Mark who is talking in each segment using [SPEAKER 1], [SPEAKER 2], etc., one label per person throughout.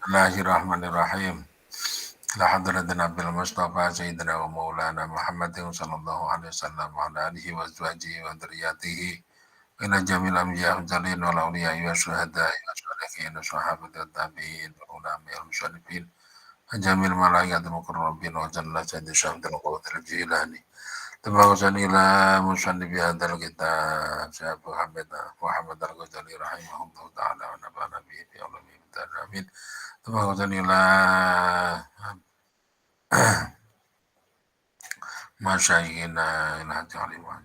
[SPEAKER 1] Bismillahirrahmanirrahim. La hadratin Nabil Mustafa Sayyidina wa Maulana Muhammadin sallallahu alaihi wasallam wa ala alihi wa azwajihi wa dzurriyyatihi ila jamil anbiya jalin wal awliya wa syuhada wa sholihin wa sahabati wa tabi'in wa ulama al musyrifin jamil malaikatul muqarrabin wa jalla sayyidi syamdul qadir jilani tabarukan ila musannif hadzal kitab Syekh Muhammad al-Ghazali rahimahullah taala wa nafa'ana bihi fi ulumi amin. Tabarukan ila masyayikhina ila ta'liman.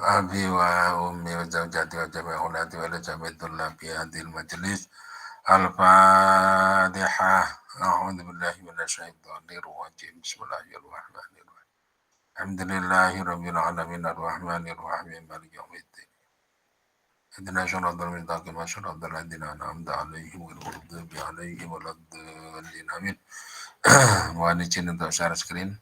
[SPEAKER 1] Abi wa ummi wa zawjati wa jami'i auladi wa jami'i tullabi hadhil majlis. Al-Fatihah. A'udzu billahi minasyaitonir rajim. Bismillahirrahmanirrahim. Alhamdulillahirabbil alamin arrahmanir rahim maliki yaumiddin. Ihdina shiratal mustaqim shiratal ladzina an'amta 'alaihim ghairil maghdubi 'alaihim waladdallin. Amin. Mohon izin untuk share screen.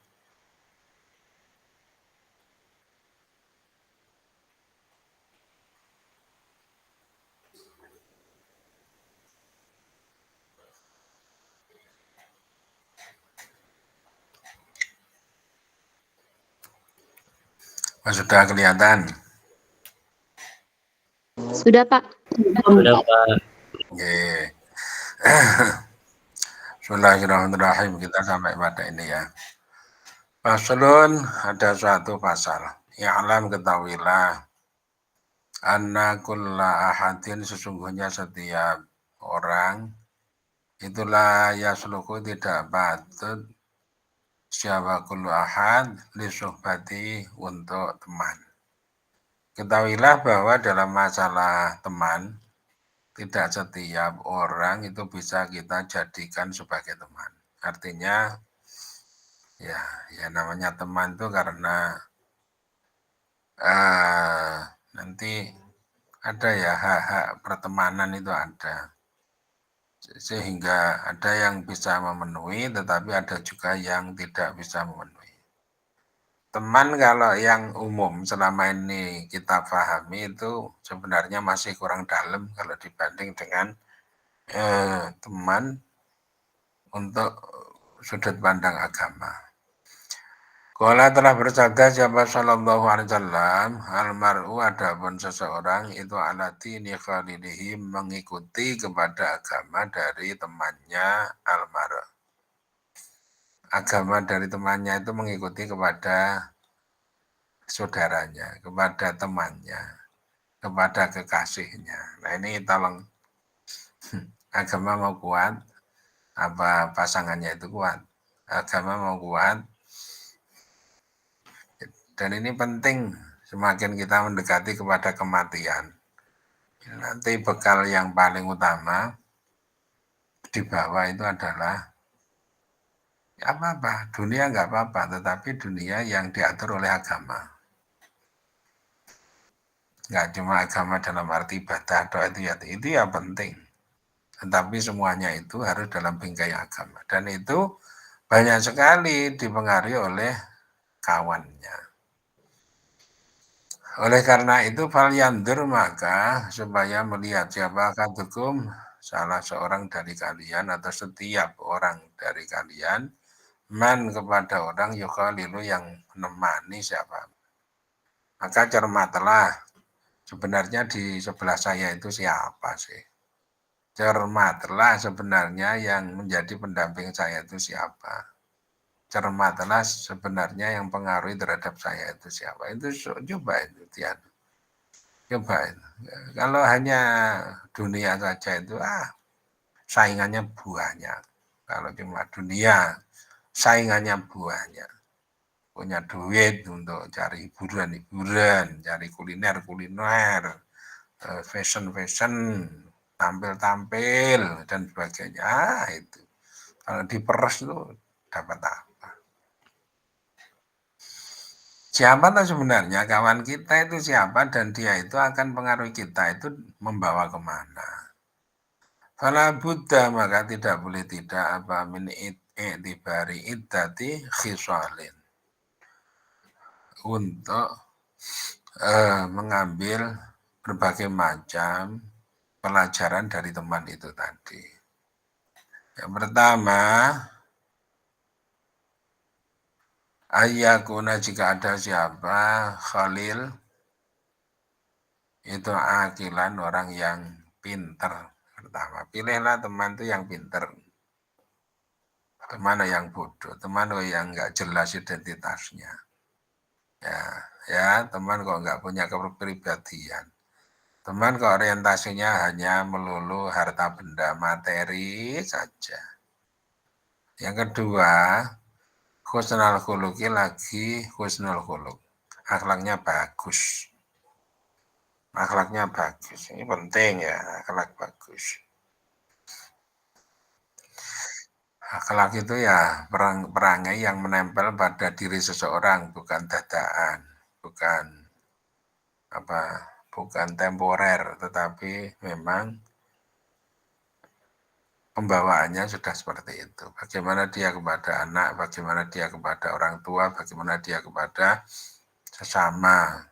[SPEAKER 1] Sudah kelihatan?
[SPEAKER 2] Sudah, Pak.
[SPEAKER 3] Sudah, Pak.
[SPEAKER 1] Oke. Bismillahirrahmanirrahim. Kita sampai pada ini ya. Faslun, ada suatu pasal. Ya'lam, ketahuilah. Anna kulla ahadin, sesungguhnya setiap orang itulah yasluku tidak patut siapa kullu ahad lisuhbati untuk teman. Ketahuilah bahwa dalam masalah teman tidak setiap orang itu bisa kita jadikan sebagai teman. Artinya ya namanya teman itu karena nanti ada ya hak-hak pertemanan itu ada. Sehingga ada yang bisa memenuhi tetapi ada juga yang tidak bisa memenuhi. Teman kalau yang umum selama ini kita pahami itu sebenarnya masih kurang dalam kalau dibanding dengan teman untuk sudut pandang agama. Qala telah bersabda siapa sallallahu alaihi wasallam, almar'u adapun seseorang itu ala dini khalilihi mengikuti kepada agama dari temannya almar'. Agama dari temannya itu mengikuti kepada saudaranya, kepada temannya, kepada kekasihnya. Nah ini tolong agama mau kuat, apa pasangannya itu kuat. Agama mau kuat, dan ini penting semakin kita mendekati kepada kematian. Nanti bekal yang paling utama di bawah itu adalah ya apa-apa, dunia nggak apa-apa, tetapi dunia yang diatur oleh agama. Nggak cuma agama dalam arti ibadah atau itu ya penting. Tetapi semuanya itu harus dalam bingkai agama. Dan itu banyak sekali dipengaruhi oleh kawannya. Oleh karena itu falyandur maka supaya melihat siapa kadukum salah seorang dari kalian atau setiap orang dari kalian man kepada orang yukhalilu yang menemani siapa. Maka cermatlah sebenarnya di sebelah saya itu siapa sih. Cermatlah sebenarnya yang menjadi pendamping saya itu siapa. Cermatlah sebenarnya yang pengaruhi terhadap saya itu siapa. Itu coba itu Tian. Coba itu. Kalau hanya dunia saja itu saingannya banyak. Kalau cuma dunia saingannya banyak. Punya duit untuk cari hiburan, cari kuliner, fashion, tampil, dan sebagainya. Itu. Kalau diperes itu dapat apa? Siapa tahu sebenarnya kawan kita itu siapa dan dia itu akan pengaruhi kita itu membawa kemana. Fala buddha maka tidak boleh tidak apa min i'tibari iddati khisalin. Untuk mengambil berbagai macam pelajaran dari teman itu tadi. Yang pertama, ayyakuna jika ada siapa khalil itu akilan orang yang pinter. Pertama, pilihlah teman itu yang pinter. Teman yang bodoh, teman yang nggak jelas identitasnya. Ya, teman kok nggak punya kepribadian. Teman kok orientasinya hanya melulu harta benda materi saja. Yang kedua, husnul khuluqi lagi husnul khuluq. Akhlaknya bagus. Akhlaknya bagus. Ini penting ya, akhlak bagus. Akhlak itu ya perangai yang menempel pada diri seseorang, bukan dadaan, bukan temporer, tetapi memang pembawaannya sudah seperti itu. Bagaimana dia kepada anak, bagaimana dia kepada orang tua, bagaimana dia kepada sesama,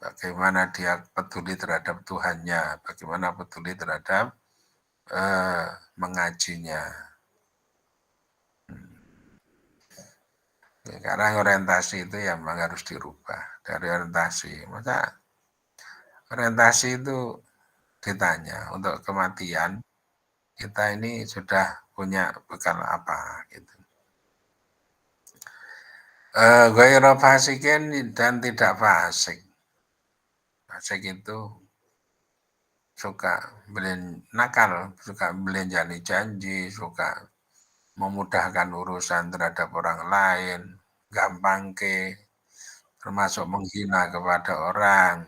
[SPEAKER 1] bagaimana dia peduli terhadap Tuhannya, bagaimana peduli terhadap mengajinya. Sekarang orientasi itu ya memang harus dirubah dari orientasi. Maka orientasi itu ditanya untuk kematian kita ini sudah punya bekal apa gitu. Ghairu fasikin dan tidak fasik. Fasik itu suka nakal, suka belenjani janji, suka memudahkan urusan terhadap orang lain, gampang termasuk menghina kepada orang,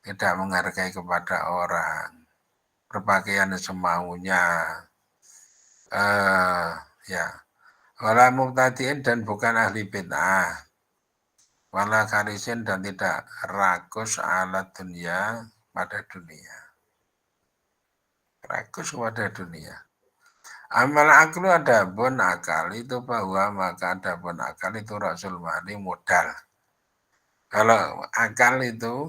[SPEAKER 1] tidak menghargai kepada orang, berpakaian semaunya, ya, wala mubtadiin dan bukan ahli bid'ah, wala karisin dan tidak rakus ala dunia pada dunia, rakus pada dunia. Amal aklu adapun akal itu bahwa maka adapun akal itu rasul mali modal. Kalau akal itu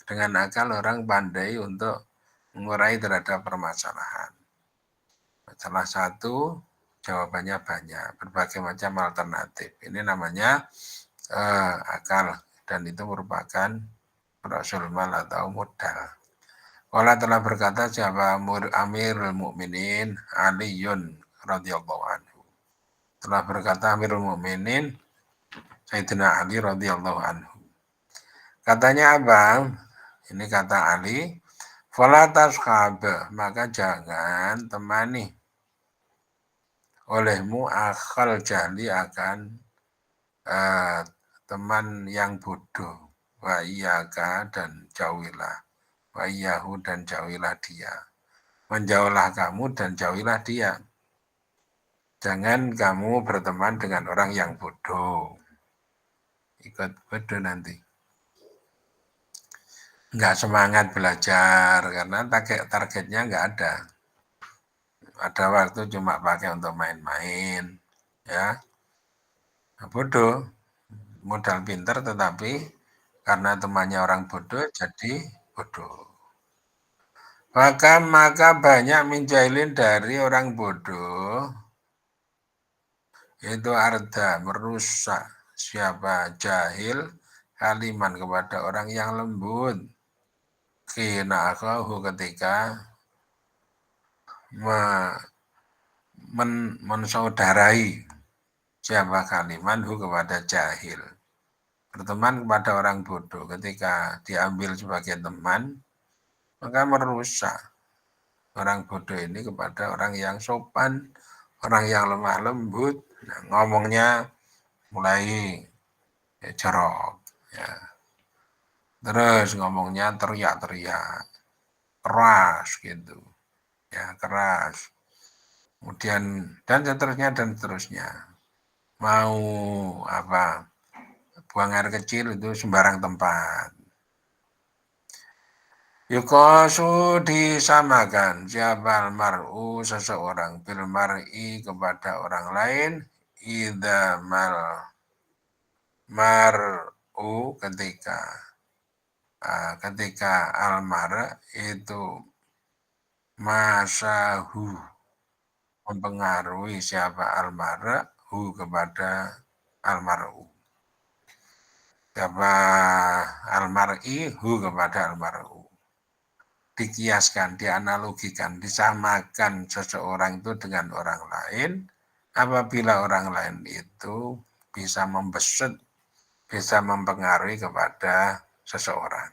[SPEAKER 1] dengan akal orang pandai untuk mengurai terhadap permasalahan. Salah satu jawabannya banyak, berbagai macam alternatif. Ini namanya akal dan itu merupakan rasul mal atau modal. Allah telah berkata siapa Amirul Mukminin Aliun radhiyallahu anhu. Telah berkata Amirul Mukminin Sayyidina Ali radhiyallahu anhu. Katanya abang, ini kata Ali, fala tashkhab, maka jangan temani olehmu akal jahli akan teman yang bodoh. Wa iyaka dan jauhilah. Wa iyahu dan jauhilah dia. Menjauhlah kamu dan jauhilah dia. Jangan kamu berteman dengan orang yang bodoh. Ikut bodoh nanti. Nggak semangat belajar karena targetnya nggak ada. Ada waktu cuma pakai untuk main-main. Ya, bodoh. Modal pinter tetapi karena temannya orang bodoh jadi bodoh. Maka banyak menjahilin dari orang bodoh itu arda merusak siapa jahil kaliman kepada orang yang lembut kina akahu ketika mensaudarai siapa kalimanhu kepada jahil. Berteman kepada orang bodoh ketika diambil sebagai teman maka merusak orang bodoh ini kepada orang yang sopan, orang yang lemah lembut, nah, ngomongnya mulai jorok, ya. Terus ngomongnya teriak-teriak, keras gitu, ya keras. Kemudian dan seterusnya. Mau buang air kecil itu sembarang tempat. Yuqasu disamakan siapa almar'u seseorang bil mar'i kepada orang lain idza mar'u ketika almar itu masahu mempengaruhi siapa almar'u kepada almar'u. Siapa almar'i hu kepada almar'u. Dikiaskan, dianalogikan, disamakan seseorang itu dengan orang lain apabila orang lain itu bisa membesut, bisa mempengaruhi kepada seseorang.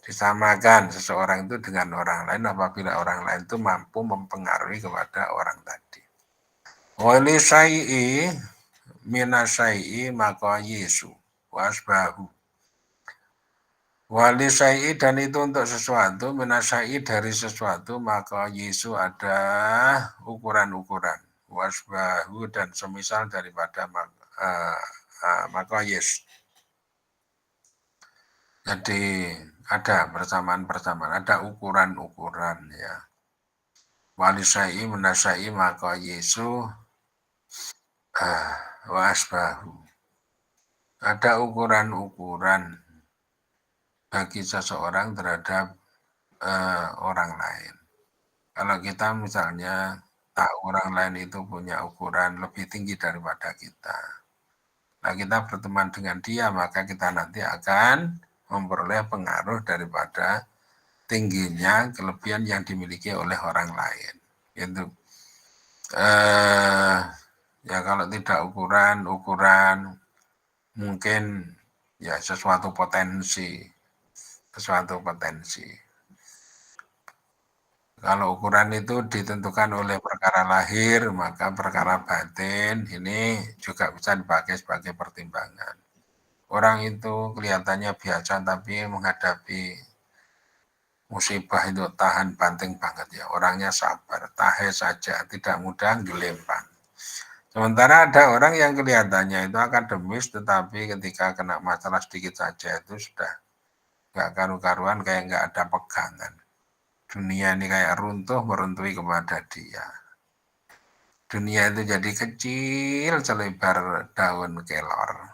[SPEAKER 1] Disamakan seseorang itu dengan orang lain apabila orang lain itu mampu mempengaruhi kepada orang tadi. Wali syai'i minasyai'i maka Yesu wasbahu. Wali syai'i dan itu untuk sesuatu, minasyai'i dari sesuatu, maka Yesu ada ukuran-ukuran. Wasbahu dan semisal daripada maka Yesus. Jadi ada persamaan-persamaan, ada ukuran-ukuran ya. Wali syai'i minasyai'i maka Yesu wasbahu. Ada ukuran-ukuran bagi seseorang terhadap orang lain. Kalau kita misalnya tahu orang lain itu punya ukuran lebih tinggi daripada kita. Nah, kita berteman dengan dia, maka kita nanti akan memperoleh pengaruh daripada tingginya kelebihan yang dimiliki oleh orang lain. Itu ya kalau tidak ukuran mungkin ya sesuatu potensi. Kalau ukuran itu ditentukan oleh perkara lahir, maka perkara batin ini juga bisa dipakai sebagai pertimbangan. Orang itu kelihatannya biasa tapi menghadapi musibah itu tahan banting banget ya. Orangnya sabar, tahe saja, tidak mudah gelempang. Sementara ada orang yang kelihatannya itu akademis tetapi ketika kena masalah sedikit saja itu sudah nggak karu-karuan kayak nggak ada pegangan. Dunia ini kayak runtuh meruntui kepada dia. Dunia itu jadi kecil selebar daun kelor.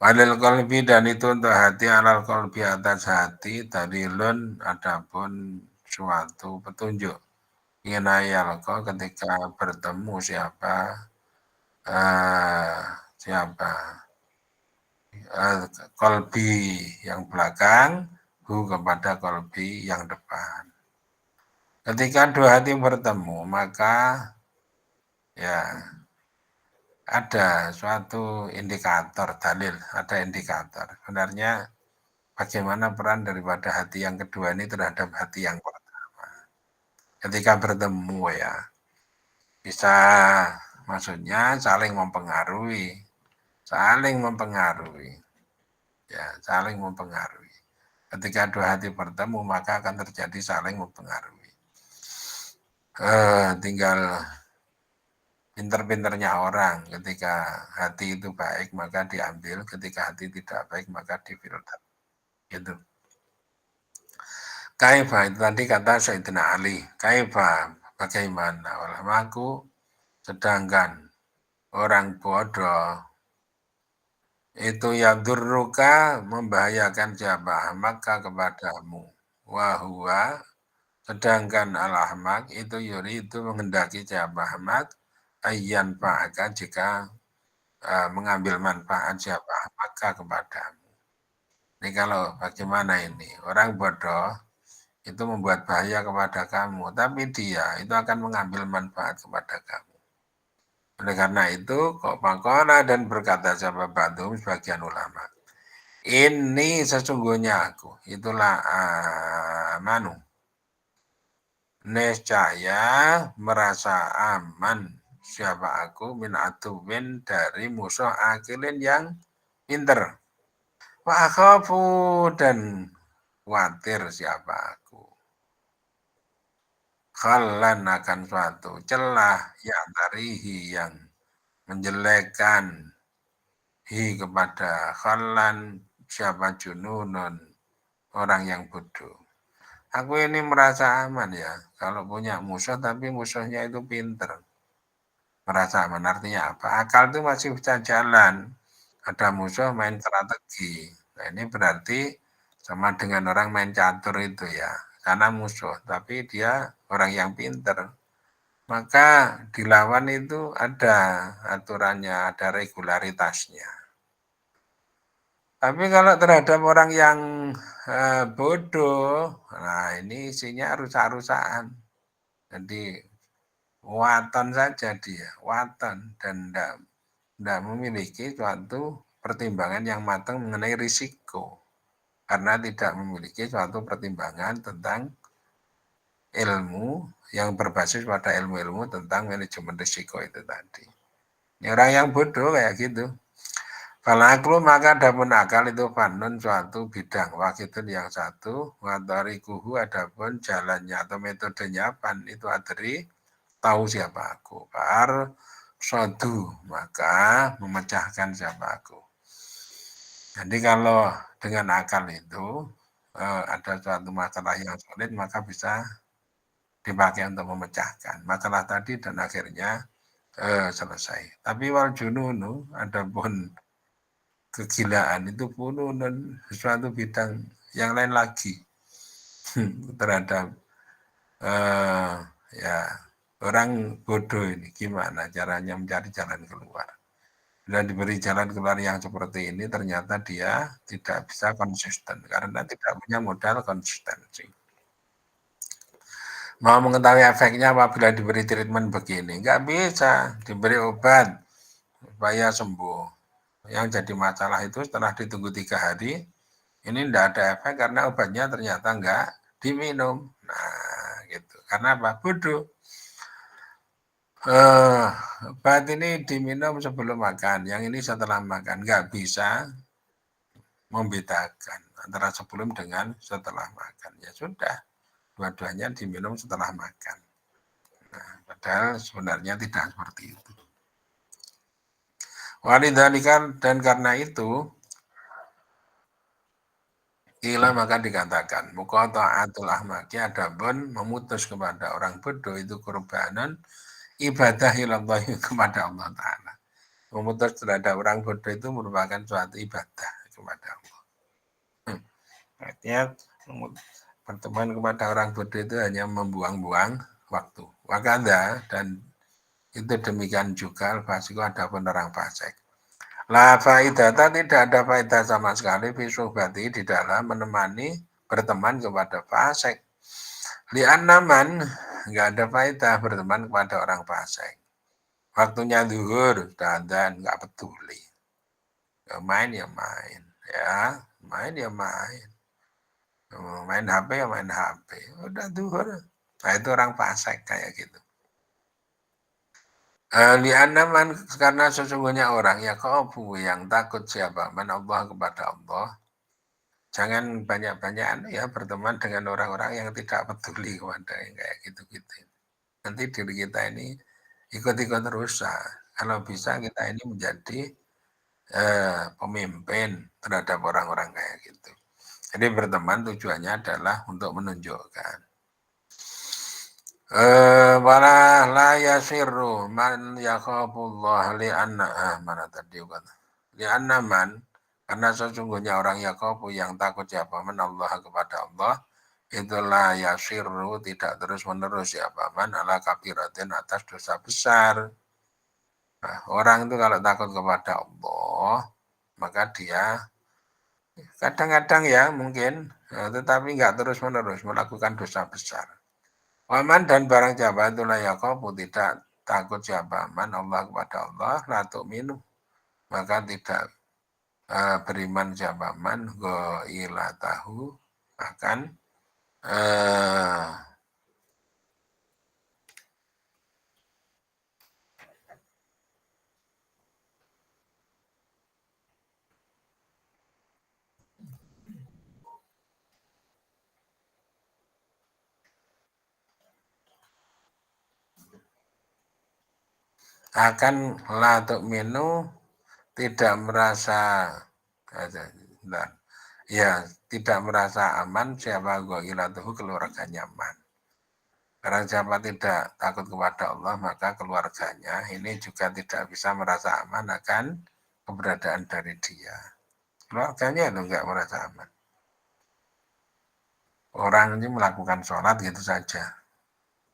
[SPEAKER 1] Walil kolbi dan itu untuk hati alal kolbi atas hati dalilun adapun suatu petunjuk. Inayal kau ketika bertemu siapa kolbi yang belakang hu kepada kolbi yang depan. Ketika dua hati bertemu maka ya ada suatu indikator dalil, ada indikator. Sebenarnya bagaimana peran daripada hati yang kedua ini terhadap hati yang pertama. Ketika bertemu ya, bisa maksudnya saling mempengaruhi. Ya, saling mempengaruhi. Ketika dua hati bertemu maka akan terjadi saling mempengaruhi. Tinggal pinter-pinternya orang, ketika hati itu baik maka diambil, ketika hati tidak baik maka difilter. Gitu. Kaifa itu tadi kata Sayyidina Ali. Kaifa bagaimana ulamaku sedangkan orang bodoh itu yang durruka membahayakan siapa maka kepadamu. Wahua sedangkan al-ahmak itu yuri itu menghendaki siapa ahmak ayyan fa'aka jika mengambil manfaat siapa maka kepadamu. Ini kalau bagaimana ini orang bodoh itu membuat bahaya kepada kamu, tapi dia itu akan mengambil manfaat kepada kamu. Oleh karena itu, kok pakola dan berkata siapa Badum sebagian ulama. Ini sesungguhnya aku, itulah manu. Nescaya merasa aman siapa aku min atuwin dari musuh akilin yang pinter. Wa akhafu dan khawatir siapa aku. Khalan akan suatu celah yang tarihi yang menjelekkan hi kepada khalan siapa jununun orang yang bodoh. Aku ini merasa aman ya, kalau punya musuh tapi musuhnya itu pinter. Merasa aman artinya apa? Akal itu masih bisa jalan. Ada musuh main strategi. Nah, ini berarti sama dengan orang main catur itu ya. Karena musuh, tapi dia orang yang pinter. Maka dilawan itu ada aturannya, ada regularitasnya. Tapi kalau terhadap orang yang bodoh, nah ini isinya rusak-rusakan. Jadi waton saja dia, waton dan tidak memiliki suatu pertimbangan yang matang mengenai risiko. Karena tidak memiliki suatu pertimbangan tentang ilmu yang berbasis pada ilmu-ilmu tentang manajemen risiko itu tadi. Ini orang yang bodoh kayak gitu. Kalau aklu maka adapun akal itu fanun suatu bidang wakitun yang satu, kuhu adapun jalannya atau metodenya pan itu adri tahu siapa aku. Par sodu maka memecahkan siapa aku. Jadi kalau dengan akal itu ada suatu masalah yang sulit maka bisa dipakai untuk memecahkan masalah tadi dan akhirnya selesai. Tapi wal jununu adapun kegilaan itu pununun sesuatu bidang yang lain lagi terhadap ya orang bodoh ini gimana caranya mencari jalan keluar. Dan diberi jalan keluar yang seperti ini ternyata dia tidak bisa konsisten karena tidak punya modal konsistensi. Mau mengetahui efeknya apabila diberi treatment begini? Nggak bisa, diberi obat supaya sembuh. Yang jadi masalah itu setelah ditunggu 3 hari, ini tidak ada efek karena obatnya ternyata nggak diminum. Nah, gitu. Karena apa? Bodoh. Obat ini diminum sebelum makan, yang ini setelah makan. Nggak bisa membedakan antara sebelum dengan setelah makan. Ya sudah, dua-duanya diminum setelah makan. Nah, padahal sebenarnya tidak seperti itu. Walidhalika dan karena itu, ila maka dikatakan, muqata'atul ahmaki adapun memutus kepada orang bodoh itu kurbanan ibadah ilallahi kepada Allah Ta'ala. Memutus terhadap orang bodoh itu merupakan suatu ibadah kepada Allah. Artinya pertemuan kepada orang bodoh itu hanya membuang-buang waktu. Wakanda dan itu demikian juga al-fasiku adapun orang fasik. La faidata tidak ada faedah sama sekali berarti di dalam menemani berteman kepada fasik. Li'annaman nggak ada faedah berteman kepada orang fasik. Waktunya zuhur dan nggak peduli. Ya main ya main, ya main ya main. Main HP ya main HP. Udah zuhur. Nah itu orang fasik kayak gitu. Li'annaman karena sesungguhnya orang ya kaufu yang takut siapa man Allah kepada Allah. Jangan banyak-banyak ya berteman dengan orang-orang yang tidak peduli kepada yang kayak gitu-gitu. Nanti diri kita ini ikut-ikut rusak. Kalau bisa kita ini menjadi pemimpin terhadap orang-orang kayak gitu. Jadi berteman tujuannya adalah untuk menunjukkan wala la yasirru man yakhafullah li'anna mana tadi kata li'anna man karena sesungguhnya orang yakhafu yang takut siapa man Allah kepada Allah itulah yasirru tidak terus menerus siapa man ala kabiratin atas dosa besar. Nah, orang itu kalau takut kepada Allah maka dia kadang-kadang ya mungkin tetapi nggak terus menerus melakukan dosa besar. Waman dan barang siapa itulah yakobu tidak takut siapa man Allah kepada Allah latuk minum maka tidak beriman siapa man goila tahu akan latuk minu tidak merasa Ya, tidak merasa aman siapa ghailatuhu keluarga nyaman. Barang siapa tidak takut kepada Allah, maka keluarganya ini juga tidak bisa merasa aman akan keberadaan dari dia. Keluarganya itu enggak merasa aman. Orang ini melakukan sholat gitu saja.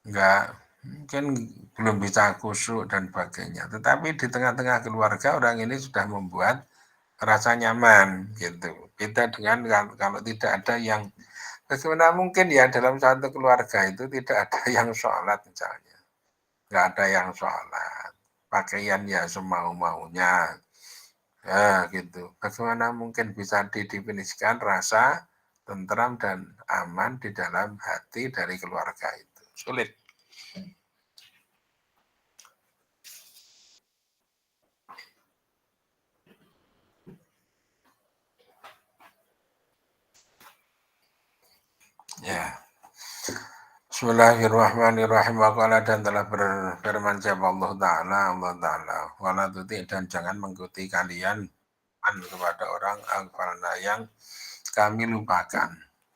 [SPEAKER 1] Enggak, mungkin belum bisa khusyuk dan sebagainya. Tetapi di tengah-tengah keluarga orang ini sudah membuat rasa nyaman gitu. Beda dengan kalau tidak ada yang bagaimana mungkin ya dalam satu keluarga itu tidak ada yang sholat misalnya. Enggak ada yang sholat. Pakaian ya semau-maunya. Ya gitu. Bagaimana mungkin bisa didefinisikan rasa tentram dan aman di dalam hati dari keluarga itu? Sulit. Ya. Bismillahirrahmanirrahim. Waqala dan telah berfirman siapa Allah Ta'ala. Wala tuti dan jangan mengikuti kalian an kepada orang aghfalna yang kami lupakan.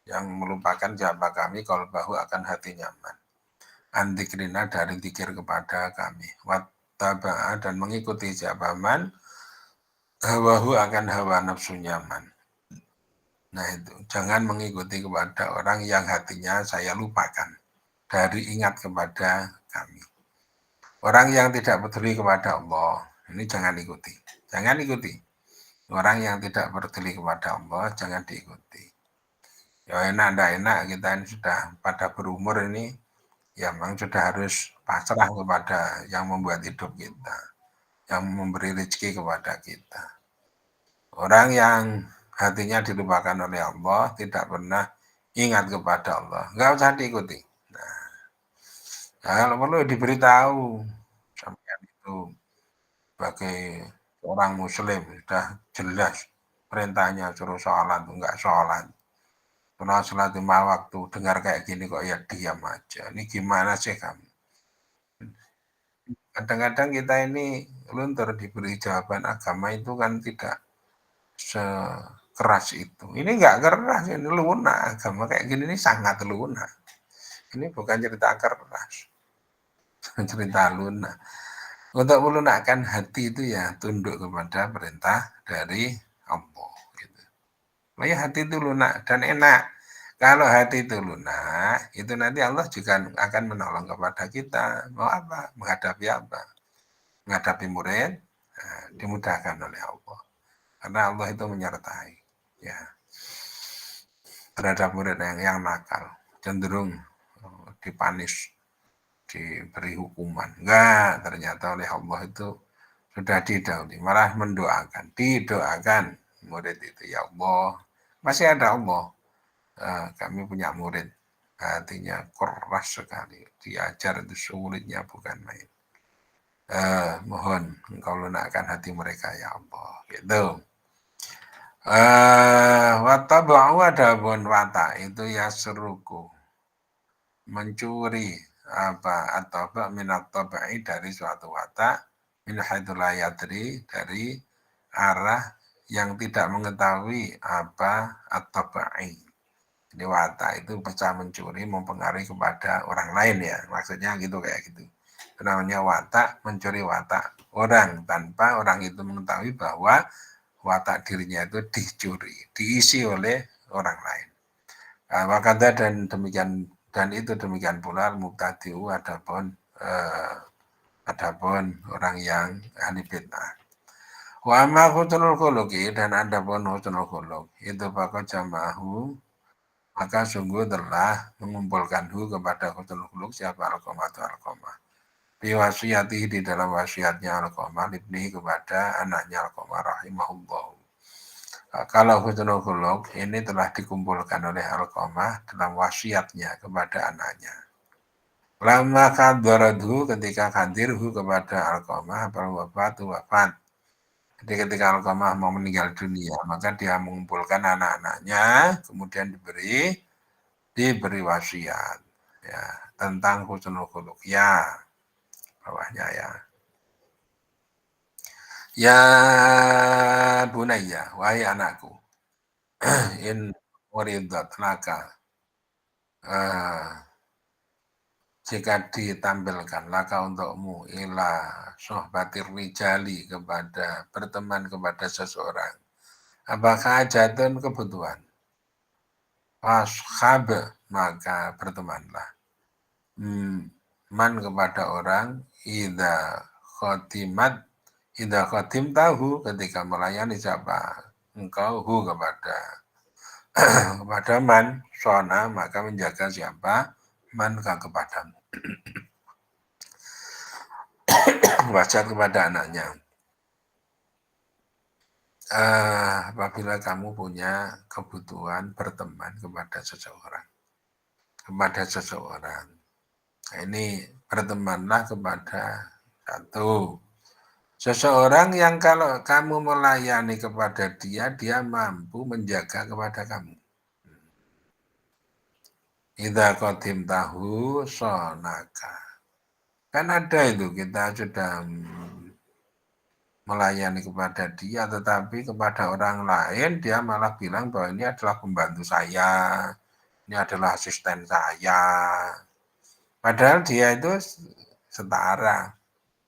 [SPEAKER 1] Yang melupakan siapa kami kalau bahu akan hati nyaman. Andikrina dari dikir kepada kami. Wattaba'a dan mengikuti siapa man hawahu akan hawa nafsu nyaman. Nah itu, jangan mengikuti kepada orang yang hatinya saya lupakan dari ingat kepada kami. Orang yang tidak peduli kepada Allah, ini jangan ikuti. Jangan ikuti. Orang yang tidak peduli kepada Allah, jangan diikuti. Ya enak, enggak enak, kita ini sudah pada berumur ini, ya memang sudah harus pasrah kepada yang membuat hidup kita, yang memberi rezeki kepada kita. Orang yang hatinya dilupakan oleh Allah, tidak pernah ingat kepada Allah, nggak usah diikuti. Nah, kalau perlu diberitahu, sampean itu sebagai orang muslim sudah jelas perintahnya suruh sholat, enggak sholat. Pernah sholat 5 waktu, dengar kayak gini kok ya diam aja. Ini gimana sih kamu? Kadang-kadang kita ini luntur diberi jawaban agama itu kan tidak sekeras itu. Ini enggak keras, ini lunak. Agama kayak gini ini sangat lunak. Ini bukan cerita keras, cerita lunak. Untuk melunakkan hati itu ya tunduk kepada perintah dari Allah. Gitu. Supaya hati itu lunak dan enak. Kalau hati itu lunak, itu nanti Allah juga akan menolong kepada kita. Mau apa? Menghadapi apa? Menghadapi murid, dimudahkan oleh Allah. Karena Allah itu menyertai. Ya, terhadap murid yang nakal. Cenderung dipanis, diberi hukuman. Enggak, ternyata oleh Allah itu sudah didahului, malah mendoakan, didoakan murid itu, ya Allah, masih ada Allah. Kami punya murid, hatinya keras sekali, diajar itu sulitnya bukan main. Mohon engkau lunakkan hati mereka ya Allah, gitu. Watabau adapun wata itu ya seruku mencuri apa atau minat tabai dari suatu watak min haitulayadri dari arah yang tidak mengetahui apa atau tabai. Jadi watak itu bisa mencuri mempengaruhi kepada orang lain ya, maksudnya gitu kayak gitu. Itu namanya watak mencuri watak orang tanpa orang itu mengetahui bahwa watak dirinya itu dicuri, diisi oleh orang lain. Wakanda dan demikian dan itu demikian pula mubtadi'u adapun orang yang ahli bid'ah. Wa amma husnul khuluqi dan adapun husnul khuluq itu bakal jamahu maka sungguh telah mengumpulkan kepada husnul khuluq siapa Alqamah atau Alqamah. Biwasiyatihi di dalam wasiatnya Alqamah libnihi kepada anaknya Alqamah rahimahullah. Kalau husnul khuluq ini telah dikumpulkan oleh Alqamah dalam wasiatnya kepada anaknya. Lama kadoradhu ketika hadirhu kepada Alqamah wafat. Jadi ketika Alqamah mau meninggal dunia, maka dia mengumpulkan anak-anaknya, kemudian diberi wasiat ya tentang husnul khuluq. Ya, bawahnya ya. Ya bunayya, wahai anakku. in uridat laka, jika ditampilkan laka untukmu ila sohbatir rijali kepada berteman kepada seseorang. Apakah jatun kebutuhan? Ashab maka bertemanlah. Man kepada orang khotimat ida khotim tahu ketika melayani siapa engkau kepada kepada man sona maka menjaga siapa man kepadamu. Wajar kepada anaknya. Apabila kamu punya kebutuhan berteman kepada seseorang. Nah, ini bertemanlah kepada satu seseorang yang kalau kamu melayani kepada dia, dia mampu menjaga kepada kamu. Idza qadim tahu sonaka. Kan ada itu kita sudah melayani kepada dia, tetapi kepada orang lain dia malah bilang bahwa ini adalah pembantu saya, ini adalah asisten saya. Padahal dia itu setara,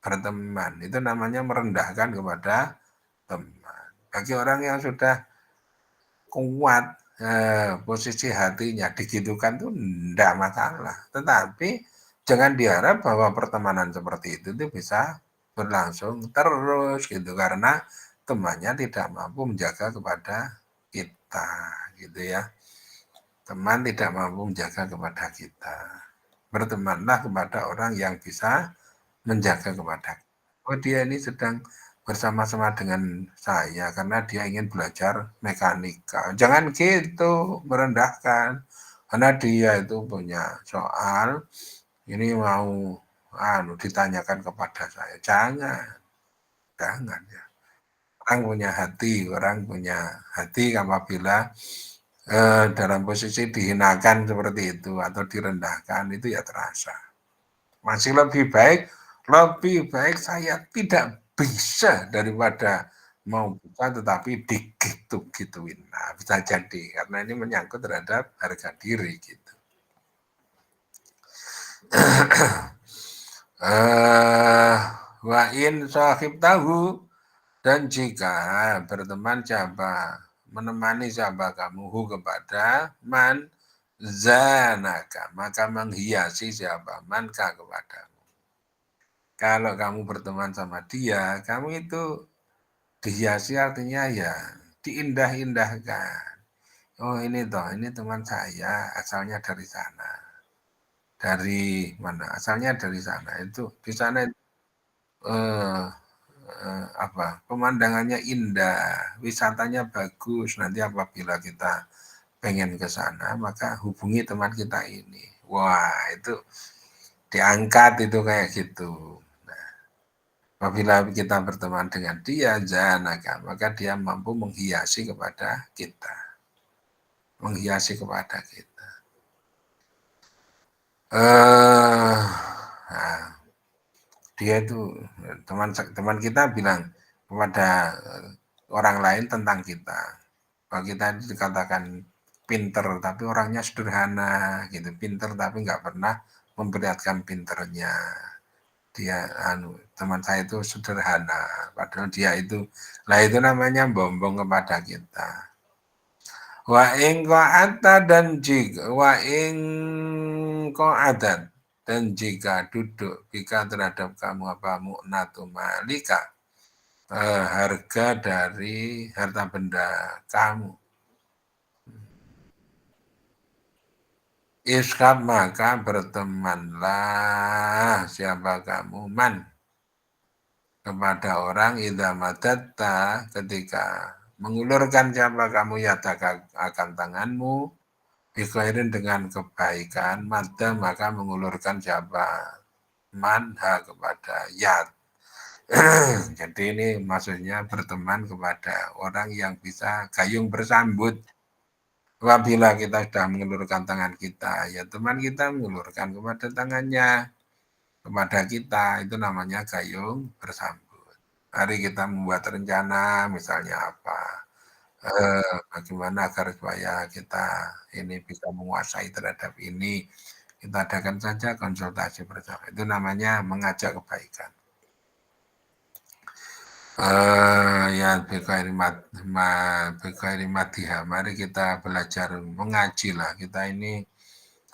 [SPEAKER 1] berteman. Itu namanya merendahkan kepada teman. Bagi orang yang sudah kuat posisi hatinya digitukan itu tidak masalah. Tetapi jangan diharap bahwa pertemanan seperti itu bisa berlangsung terus gitu karena temannya tidak mampu menjaga kepada kita gitu ya. Teman tidak mampu menjaga kepada kita. Bertemanlah kepada orang yang bisa menjaga kepada kita. Oh dia ini sedang bersama-sama dengan saya karena dia ingin belajar mekanika. Jangan gitu merendahkan. Karena dia itu punya soal ini mau ditanyakan kepada saya. Jangan ya. Orang punya hati apabila dalam posisi dihinakan seperti itu atau direndahkan itu ya terasa. Masih lebih baik saya tidak bisa daripada mau buka tetapi digitu-gituin. Nah, bisa jadi karena ini menyangkut terhadap harga diri gitu. Wa in sahib tahu dan jika berteman siapa menemani siapa kamu kepada man zanaka maka menghiasi siapa manka kepadamu. Kalau kamu berteman sama dia, kamu itu dihiasi artinya ya diindah-indahkan. Oh ini toh, ini teman saya asalnya dari sana. Dari mana? Asalnya dari sana. Itu di sana pemandangannya indah, wisatanya bagus. Nanti apabila kita pengen ke sana, maka hubungi teman kita ini. Wah, itu diangkat itu kayak gitu. Apabila kita berteman dengan dia, janaka, maka dia mampu menghiasi kepada kita. Menghiasi kepada kita. Nah, dia itu teman kita bilang kepada orang lain tentang kita. Bahwa kita itu dikatakan pinter, tapi orangnya sederhana, gitu. Pinter tapi nggak pernah memperlihatkan pinternya. Dia teman saya itu sederhana padahal dia itu itu namanya bombong kepada kita. Wa ing qa'ata dan jika wa ing qa'adat dan jika duduk bika terhadap kamu apa mu'natu malika harga dari harta benda kamu. Iskab maka bertemanlah siapa kamu man kepada orang idza madatta ketika mengulurkan siapa kamu yadaka akan tanganmu bikhairin dengan kebaikan madda maka mengulurkan siapa manha kepada yad. Jadi ini maksudnya berteman kepada orang yang bisa gayung bersambut. Apabila kita sudah mengulurkan tangan kita, ya teman kita mengulurkan kepada tangannya kepada kita, itu namanya gayung bersambut. Mari kita membuat rencana misalnya apa, Bagaimana agar supaya kita ini bisa menguasai terhadap ini, kita adakan saja konsultasi bersama, itu namanya mengajak kebaikan. Ya bighairi madhiha, mari kita belajar mengaji lah, kita ini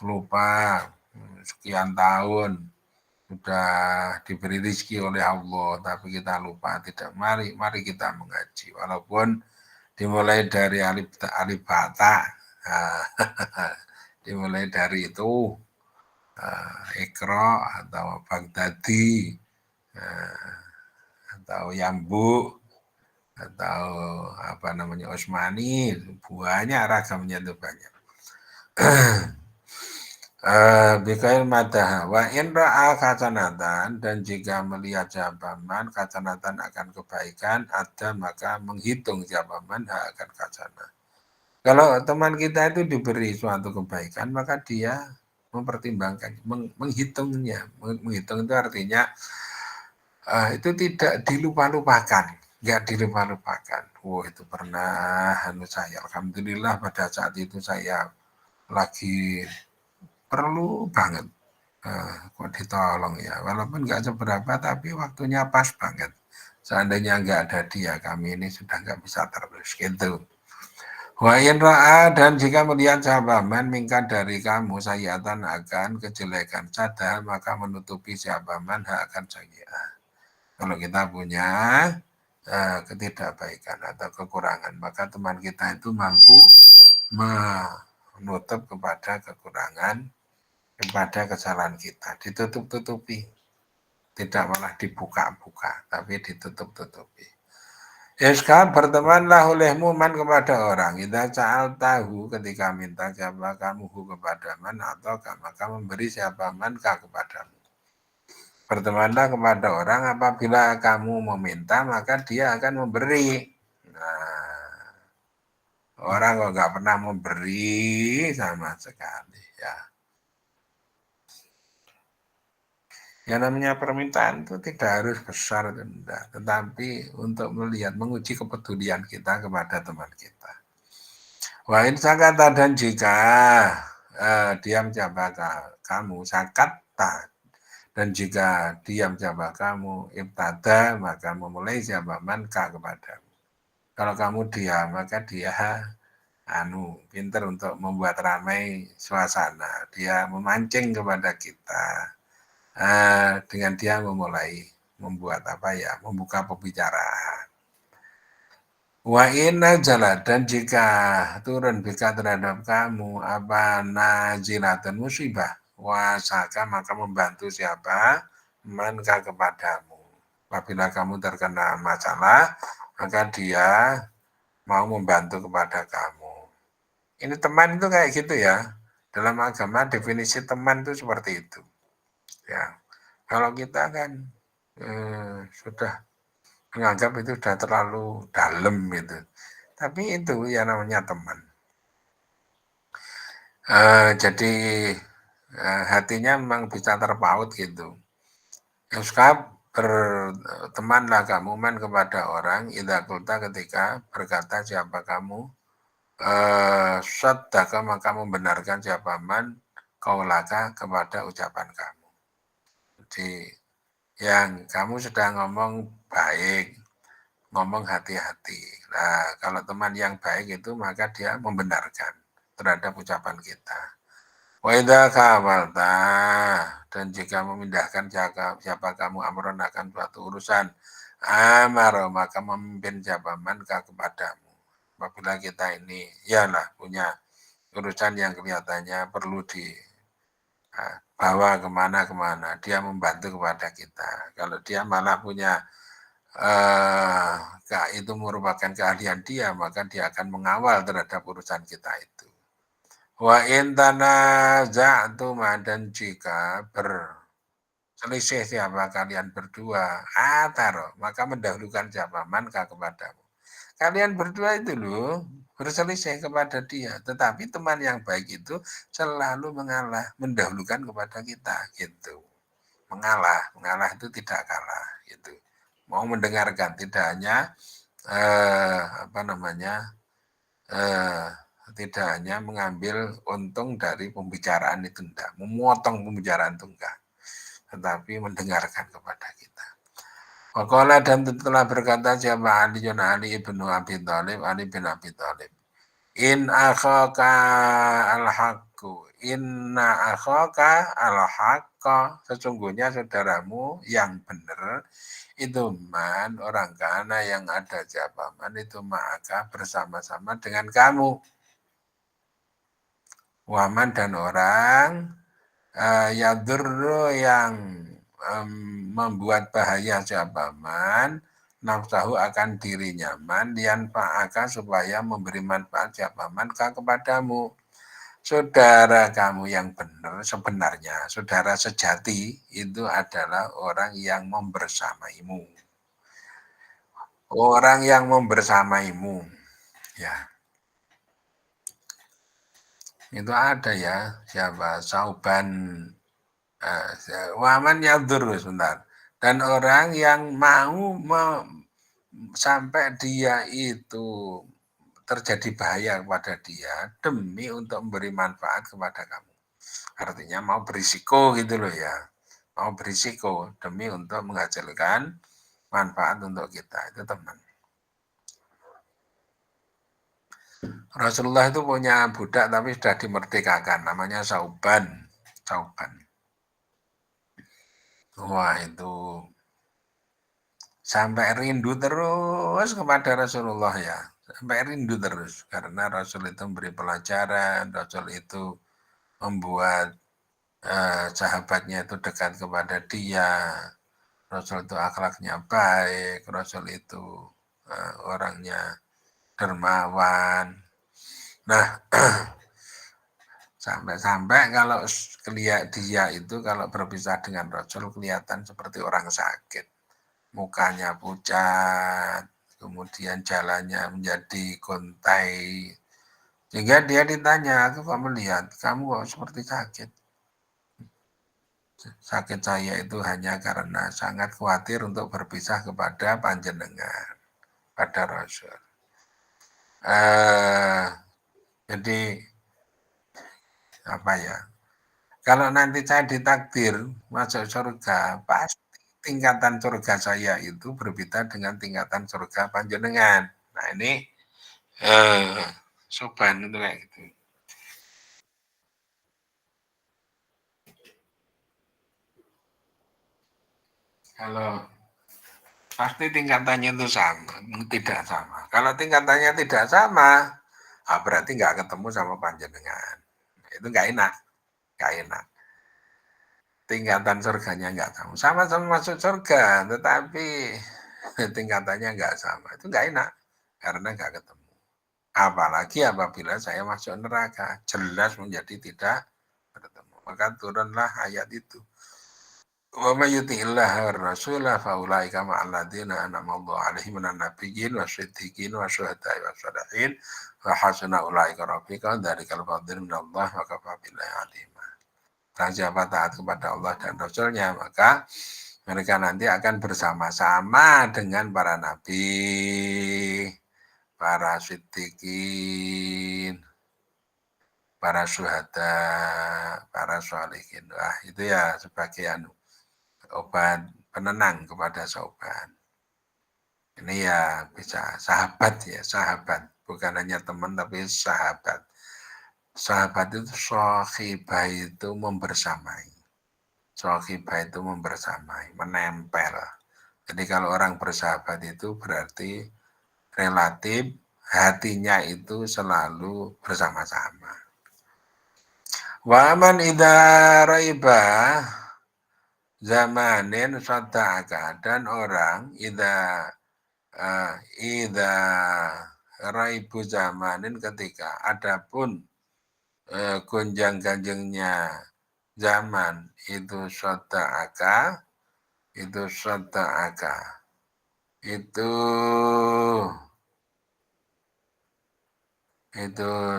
[SPEAKER 1] lupa sekian tahun sudah diberi rezeki oleh Allah, tapi kita lupa tidak. Mari kita mengaji, walaupun dimulai dari alif bata, nah, dimulai dari itu Ikro atau Baghdadi atau Yambu atau apa namanya Osmani, banyak ragamnya itu banyak. Bikail madaha wa in ra'a kacanatan, dan jika melihat jabaman kacanatan akan kebaikan ada, maka menghitung jabaman akan kacana. Kalau teman kita itu diberi suatu kebaikan, maka dia mempertimbangkan, menghitungnya. Menghitung itu artinya itu tidak dilupa-lupakan, nggak dilupa-lupakan. Oh, itu pernah saya, alhamdulillah pada saat itu saya lagi perlu banget, kok ditolong ya, walaupun nggak seberapa, tapi waktunya pas banget. Seandainya nggak ada dia, kami ini sudah nggak bisa terus, gitu. Wa in ra'a, dan jika melihat sahabaman mingkat dari kamu sayiatan akan kejelekan sada, maka menutupi sahabaman akan sayiat. Kalau kita punya ketidakbaikan atau kekurangan, maka teman kita itu mampu menutup kepada kekurangan, kepada kesalahan kita, ditutup-tutupi, tidak malah dibuka-buka, tapi ditutup-tutupi. Iska, bertemanlah olehmu man kepada orang. Kita caal tahu ketika minta siapa kamu kepada man, atau maka memberi siapa man kepadamu. Bertemanlah kepada orang apabila kamu meminta, maka dia akan memberi. Nah, orang kok nggak pernah memberi sama sekali, ya. Yang namanya permintaan itu tidak harus besar, tidak, tetapi untuk melihat, menguji kepedulian kita kepada teman kita. Wa in sakata, dan jika diam jabak kamu, sakata, dan jika diam jabak kamu, ibtada, maka memulai jawaban kepadamu. Kalau kamu diam, maka dia pintar untuk membuat ramai suasana. Dia memancing kepada kita. Dengan dia memulai membuat membuka pembicaraan. Wa inna jala, dan jika turun bika terhadap kamu apa najilatan musibah, wasaka, maka membantu siapa manka kepadamu. Apabila kamu terkena masalah, maka dia mau membantu kepada kamu. Ini teman itu kayak gitu ya. Dalam agama definisi teman itu seperti itu. Ya, kalau kita kan sudah menganggap itu sudah terlalu dalam gitu. Tapi itu ya namanya teman. Jadi hatinya memang bisa terpaut gitu. Yuskab, bertemanlah kamu man kepada orang, idza qulta, ketika berkata siapa kamu, saddaka, maka membenarkan siapa man kaulaka, kepada ucapan kamu. Jadi yang kamu sudah ngomong baik, ngomong hati-hati. Nah, kalau teman yang baik itu, maka dia membenarkan terhadap ucapan kita. Wa idza kawalta, dan jika memindahkan siapa kamu amron, akan suatu urusan, amaro, maka memimpin jabaman kepadamu. Apabila kita ini ialah punya urusan yang kelihatannya perlu bawa kemana-kemana, dia membantu kepada kita. Kalau dia malah punya itu merupakan keahlian dia, maka dia akan mengawal terhadap urusan kita itu. Wa intana za'tuma, dan jika berselisih siapa kalian berdua, ataro, maka mendahulukan siapa manka kepadamu. Kalian berdua itu loh berselisih kepada dia, tetapi teman yang baik itu selalu mengalah, mendahulukan kepada kita, gitu. Mengalah itu tidak kalah, gitu. Mau mendengarkan, tidak hanya eh, tidak hanya mengambil untung dari pembicaraan itu enggak, memotong pembicaraan itu enggak, tetapi mendengarkan kepada kita. Waqala dan telah berkata siapa Ali ibnu Abi Thalib, Ali bin Abi Thalib. In akhaka al-haqqu, inna akhaka al-haqqa, sesungguhnya saudaramu yang benar itu man orang kana yang ada siapa man itu maka bersama-sama dengan kamu. Waman dan orang yadurru yang membuat bahaya siapa man nafsahu akan dirinya man lian fa'aka supaya memberi manfaat siapa man kepadamu. Saudara kamu yang benar sebenarnya, saudara sejati itu adalah orang yang membersamaimu. Orang yang membersamaimu. Ya, itu ada ya, siapa? Sauban waman yadur sebentar. Dan orang yang mau sampai dia itu terjadi bahaya kepada dia demi untuk memberi manfaat kepada kamu. Artinya mau berisiko gitu loh ya. Mau berisiko demi untuk menghasilkan manfaat untuk kita. Itu teman. Rasulullah itu punya budak tapi sudah dimerdekakan. Namanya Sauban. Sauban. Wah itu sampai rindu terus kepada Rasulullah ya. Sampai rindu terus. Karena Rasul itu memberi pelajaran. Rasul itu membuat sahabatnya itu dekat kepada dia. Rasul itu akhlaknya baik, Rasul itu orangnya dermawan. Nah, sampai-sampai kalau dia itu kalau berpisah dengan Rasul kelihatan seperti orang sakit. Mukanya pucat, kemudian jalannya menjadi gontai. Sehingga dia ditanya, aku kok melihat kamu kok seperti sakit. Sakit saya itu hanya karena sangat khawatir untuk berpisah kepada panjenengan, pada Rasul. Jadi apa ya? Kalau nanti saya ditakdir masuk surga, pasti tingkatan surga saya itu berbeda dengan tingkatan surga panjenengan. Nah ini soban itu kayak gitu. Kalau pasti tingkatannya itu sama, tidak sama. Kalau tingkatannya tidak sama, berarti nggak ketemu sama panjenengan. Itu nggak enak, nggak enak. Tingkatan surganya nggak sama. Sama-sama masuk surga, tetapi tingkatannya nggak sama. Itu nggak enak, karena nggak ketemu. Apalagi apabila saya masuk neraka, jelas menjadi tidak bertemu. Maka turunlah ayat itu. Wa may yuti'illah war rasul fa ulaika ma'al ladzina an'ama Allahu 'alaihim minan nabiyyin wasyiddiqin wasyuhada'i wassalihin wa hasuna ulaika rafiqa dzalikal fadlu minallah wa kafa billahi 'alima. Dan siapa taat kepada Allah dan Rasulnya maka mereka nanti akan bersama-sama dengan para nabi, para siddiqin, para syuhada, para sholihin. Wah, itu ya sebagai obat penenang kepada sobat. Ini ya bisa sahabat ya, sahabat. Bukan hanya teman tapi sahabat. Sahabat itu sohibah itu membersamai. Sohibah itu membersamai, menempel. Jadi kalau orang bersahabat itu berarti relatif hatinya itu selalu bersama-sama. Waman idza raiba zamanin sadaka dan orang ida raibu zamanin ketika adapun gonjang ganjengnya zaman itu sadaka itu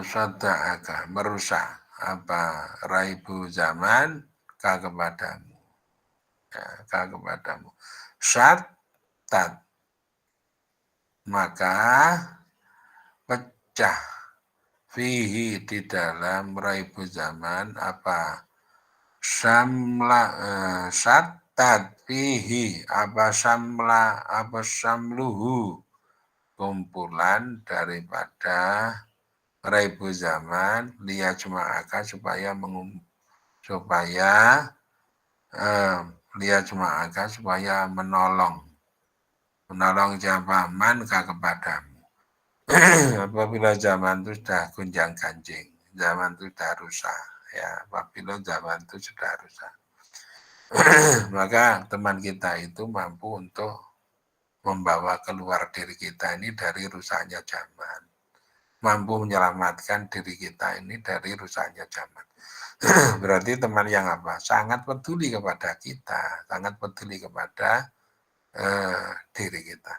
[SPEAKER 1] sadaka merusak apa raibu zaman kepadamu kepadamu syatat maka pecah fihi di dalam raibu zaman apa syattat fihi apa syamluhu kumpulan daripada raibu zaman liyajma'aka supaya supaya menolong zaman kepadamu. Apabila zaman itu sudah gunjang ganjing, zaman itu sudah rusak, ya. Apabila zaman itu sudah rusak, maka teman kita itu mampu untuk membawa keluar diri kita ini dari rusaknya zaman, mampu menyelamatkan diri kita ini dari rusaknya zaman. Berarti teman yang apa? Sangat peduli kepada kita, sangat peduli kepada diri kita.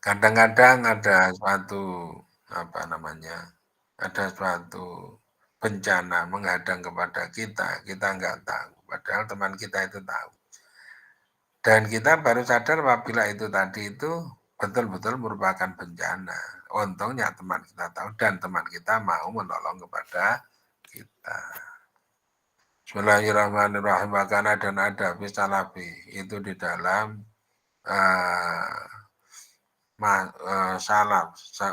[SPEAKER 1] Kadang-kadang ada suatu ada suatu bencana menghadang kepada kita nggak tahu, padahal teman kita itu tahu. Dan kita baru sadar apabila itu tadi itu betul-betul merupakan bencana. Untungnya teman kita tahu dan teman kita mau menolong kepada kita. Bismillahirrahmanirrahim. Makana dan ada fisalafi itu di dalam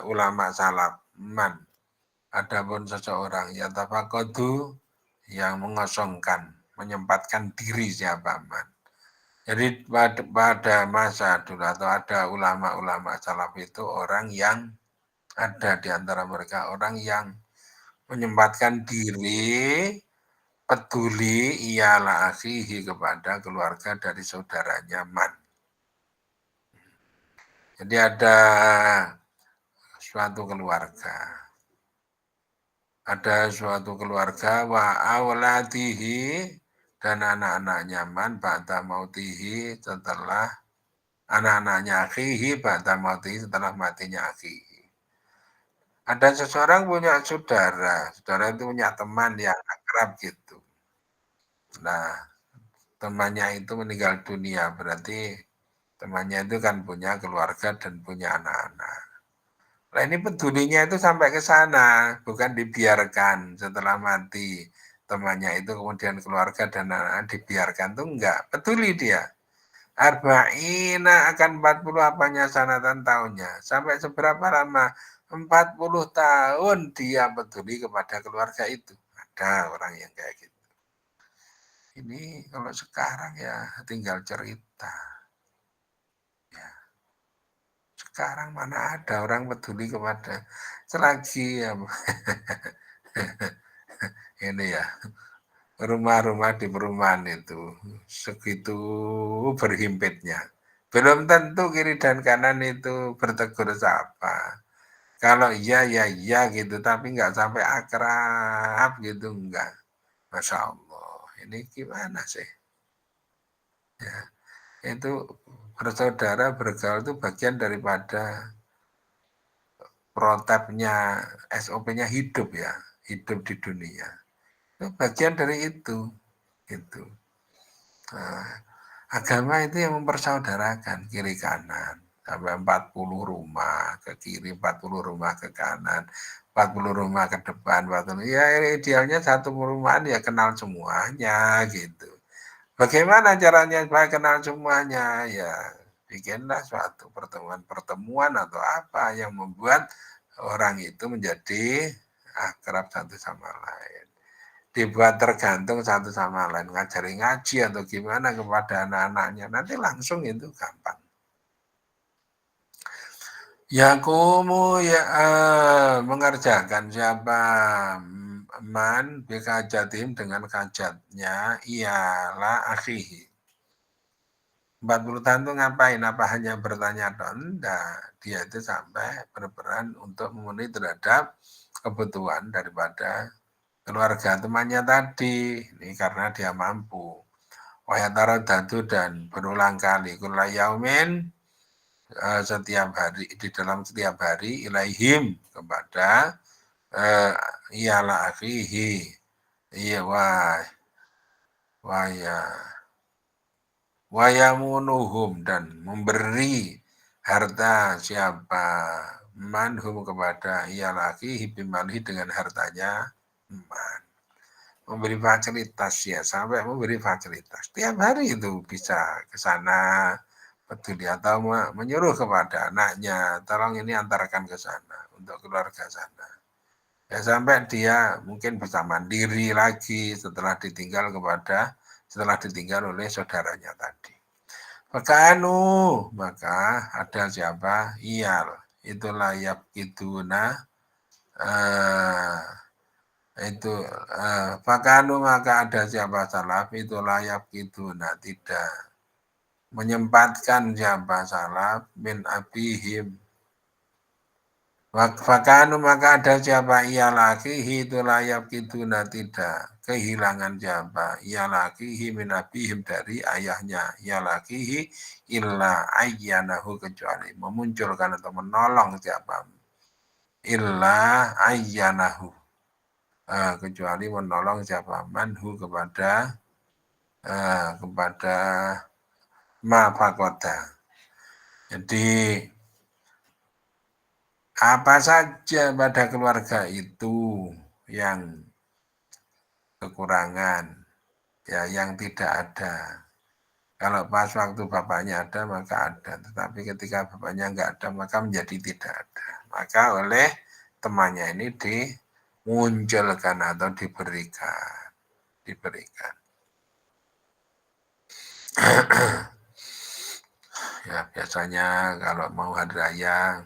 [SPEAKER 1] ulama salaf man. Adapun seseorang yang tafakodu yang mengosongkan, menyempatkan diri siapa man. Jadi pada masa dulu atau ada ulama-ulama salaf itu orang yang ada di antara mereka orang yang menyempatkan diri peduli ialah akhihi kepada keluarga dari saudaranya man. Jadi ada suatu keluarga wa awladihi dan anak-anaknya man ba'da mautihi setelah anak-anaknya akhihi ba'da mautihi setelah matinya akhihi. Ada seseorang punya saudara itu punya teman yang akrab gitu. Nah, temannya itu meninggal dunia, berarti temannya itu kan punya keluarga dan punya anak-anak. Nah ini pedulinya itu sampai ke sana, bukan dibiarkan setelah mati temannya itu kemudian keluarga dan anak-anak dibiarkan tuh enggak, peduli dia. Arba'ina akan 40 apanya sanatan tahunnya. Sampai seberapa lama? 40 tahun dia peduli kepada keluarga itu. Ada orang yang kayak gitu. Ini kalau sekarang ya tinggal cerita. Ya. Sekarang mana ada orang peduli kepada selagi ya, ini ya rumah-rumah di perumahan itu segitu berhimpitnya. Belum tentu kiri dan kanan itu bertegur sapa. Kalau iya ya iya gitu, tapi nggak sampai akrab gitu enggak. Masya Allah, ini gimana sih? Ya, itu bersaudara bergaul itu bagian daripada protapnya SOP-nya hidup ya, hidup di dunia. Itu bagian dari itu. Gitu. Nah, agama itu yang mempersaudarakan kiri kanan. Sampai 40 rumah ke kiri, 40 rumah ke kanan, 40 rumah ke depan, 40. Ya idealnya satu perumahan ya kenal semuanya gitu. Bagaimana caranya supaya kenal semuanya? Ya bikinlah suatu pertemuan atau apa yang membuat orang itu menjadi akrab satu sama lain. Dibuat tergantung satu sama lain, ngajari ngaji atau gimana kepada anak-anaknya, nanti langsung itu gampang. Yakumu ya mengerjakan siapa man bikajatim dengan kajatnya ialah akhihi. 40 tahun itu ngapain? Apa hanya bertanya atau enggak? Dia itu sampai berperan untuk memenuhi terhadap kebutuhan daripada keluarga temannya tadi. Ini karena dia mampu. Wayataradadu dan berulang kali kulayaumin setiap hari di dalam setiap hari ilaihim kepada ialah akhihi. Iya wayamunuhum dan memberi harta siapa, manhum kepada ia laki bimalihi dengan hartanya man. Memberi fasilitas ya, sampai memberi fasilitas. Tiap hari itu bisa ke sana, peduli atau menyuruh kepada anaknya, tolong ini antarkan ke sana untuk keluarga sana. Ya sampai dia mungkin bisa mandiri lagi setelah ditinggal oleh saudaranya tadi. Maka ada siapa? Iyal. Itulah yakiduna itu maka ada siapa salaf itu layak itu tidak menyempatkan siapa salaf min abihim maka ada siapa ia laki itu layak itu tidak kehilangan siapa ia laki min abihim dari ayahnya ia laki illa ayyanahu kecuali memunculkan atau menolong siapa illa ayyanahu kecuali menolong siapa manhu kepada mafakoda. Jadi apa saja pada keluarga itu yang kekurangan, ya yang tidak ada. Kalau pas waktu bapaknya ada maka ada, tetapi ketika bapaknya nggak ada maka menjadi tidak ada. Maka oleh temannya ini dimunculkan atau diberikan. Ya biasanya kalau mau hari raya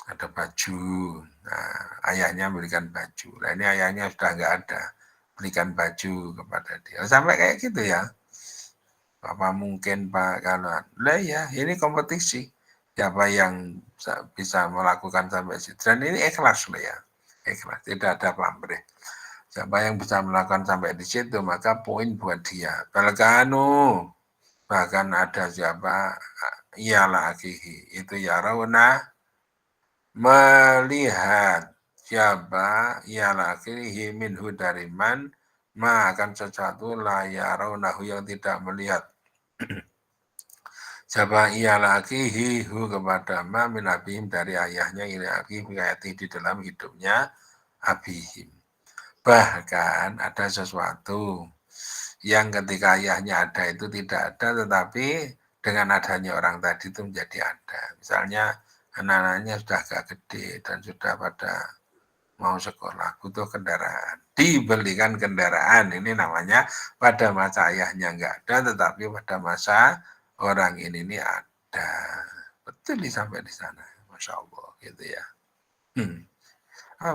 [SPEAKER 1] ada baju, nah ayahnya berikan baju. Nah ini ayahnya sudah nggak ada, berikan baju kepada dia. Sampai kayak gitu ya. Apa mungkin Pak kalau lah ya ini kompetisi. Siapa yang bisa melakukan sampai situ. Dan ini ikhlas loh ya. Ikhlas, tidak ada pamrih. Siapa yang bisa melakukan sampai di situ maka poin buat dia. Balkanu bahkan ada siapa ialah akihi itu ya rauna melihat siapa ialah akihi minhu dari man akan sesuatu la yarawnahu yang tidak melihat siapa ialah akihi hu kepada ma min abihim dari ayahnya ila akihim di dalam hidupnya abihim. Bahkan ada sesuatu yang ketika ayahnya ada itu tidak ada, tetapi dengan adanya orang tadi itu menjadi ada. Misalnya anak-anaknya sudah agak gede dan sudah pada mau sekolah, butuh kendaraan. Dibelikan kendaraan, ini namanya pada masa ayahnya enggak ada, tetapi pada masa orang ini ada. Betul nih sampai di sana, Masya Allah gitu ya.